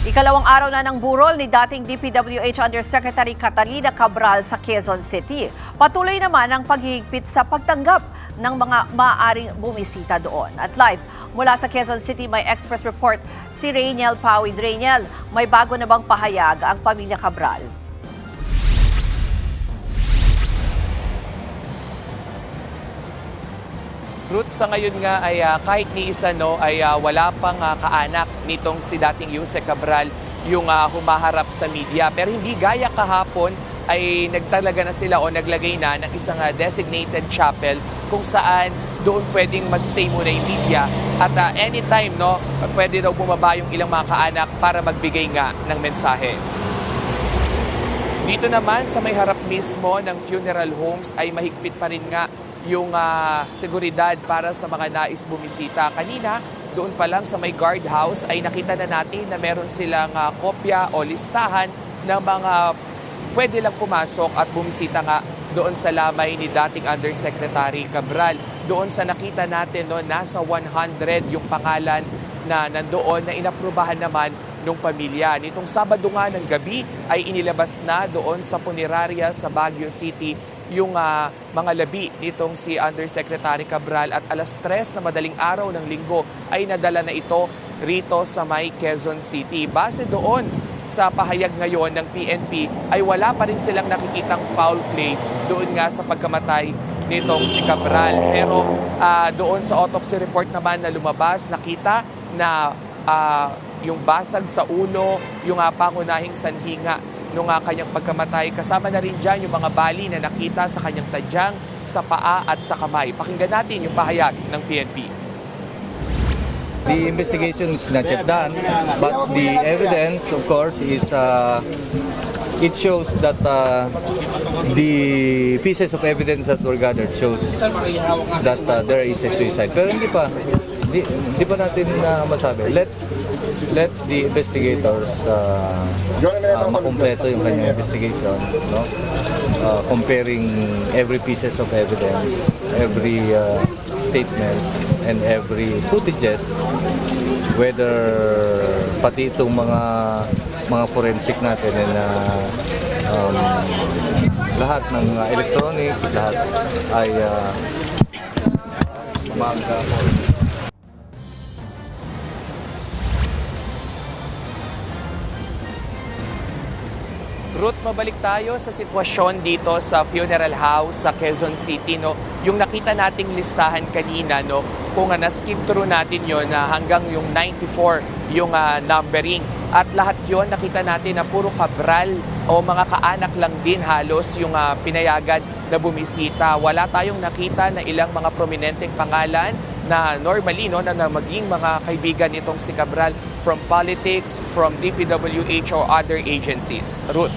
Ikalawang araw na ng burol ni dating DPWH Undersecretary Catalina Cabral sa Quezon City. Patuloy naman ang paghihigpit sa pagtanggap ng mga maaaring bumisita doon. At live mula sa Quezon City may Express Report si Rainiel Pawid. Rainiel, may bago na bang pahayag ang pamilya Cabral? Ruth, sa ngayon nga ay kahit ni isa ay wala pang kaanak nitong si dating Yusek Cabral yung humaharap sa media. Pero hindi gaya kahapon ay nagtalaga na sila o naglagay na ng isang designated chapel kung saan doon pwedeng magstay muna yung media at anytime pwede daw bumaba yung ilang mga kaanak para magbigay nga ng mensahe. Dito naman sa may harap mismo ng funeral homes ay mahigpit pa rin nga yung seguridad para sa mga nais bumisita. Kanina, doon pa lang sa may guardhouse ay nakita na natin na meron silang kopya o listahan ng mga pwede lang pumasok at bumisita nga doon sa lamay ni dating Undersecretary Cabral. Doon sa nakita natin, nasa 100 yung pangalan na nandoon na inaprubahan naman ng pamilya. Nitong Sabado nga ng gabi ay inilabas na doon sa punerarya sa Baguio City yung mga labi nitong si Undersecretary Cabral at alas 3 na madaling araw ng linggo ay nadala na ito rito sa may Quezon City. Base doon sa pahayag ngayon ng PNP ay wala pa rin silang nakikitang foul play doon nga sa pagkamatay nitong si Cabral. Pero doon sa autopsy report naman na lumabas, nakita na yung basag sa ulo, yung pangunahing sanhi nga nung kanyang pagkamatay. Kasama na rin dyan yung mga bali na nakita sa kanyang tadyang, sa paa at sa kamay. Pakinggan natin yung pahayag ng PNP. The investigation is not yet done, but the evidence, of course, is it shows that the pieces of evidence that were gathered shows that there is a suicide. Pero hindi pa natin masabi. Let the investigators makumpleto yung kanyang investigation, comparing every pieces of evidence, every statement, and every footages, whether pati itong mga forensic natin and lahat ng electronics, lahat ay Ruth, mabalik tayo sa sitwasyon dito sa funeral house sa Quezon City. Yung nakita nating listahan kanina, kung na-skip through natin yon hanggang yung 94 yung numbering. At lahat yon nakita natin na puro Cabral o mga kaanak lang din halos yung pinayagan na bumisita. Wala tayong nakita na ilang mga prominenteng pangalan na normally na maging mga kaibigan nitong si Cabral from politics, from DPWH or other agencies. Ruth.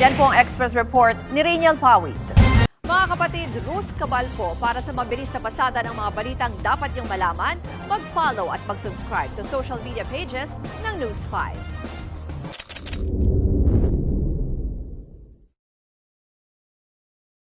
Yan po ang Express Report ni Rainiel Pawid. Mga kapatid, Ruth Cabal po para sa mabilis na pasada ng mga balitang dapat niyong malaman, mag-follow at mag-subscribe sa social media pages ng News 5.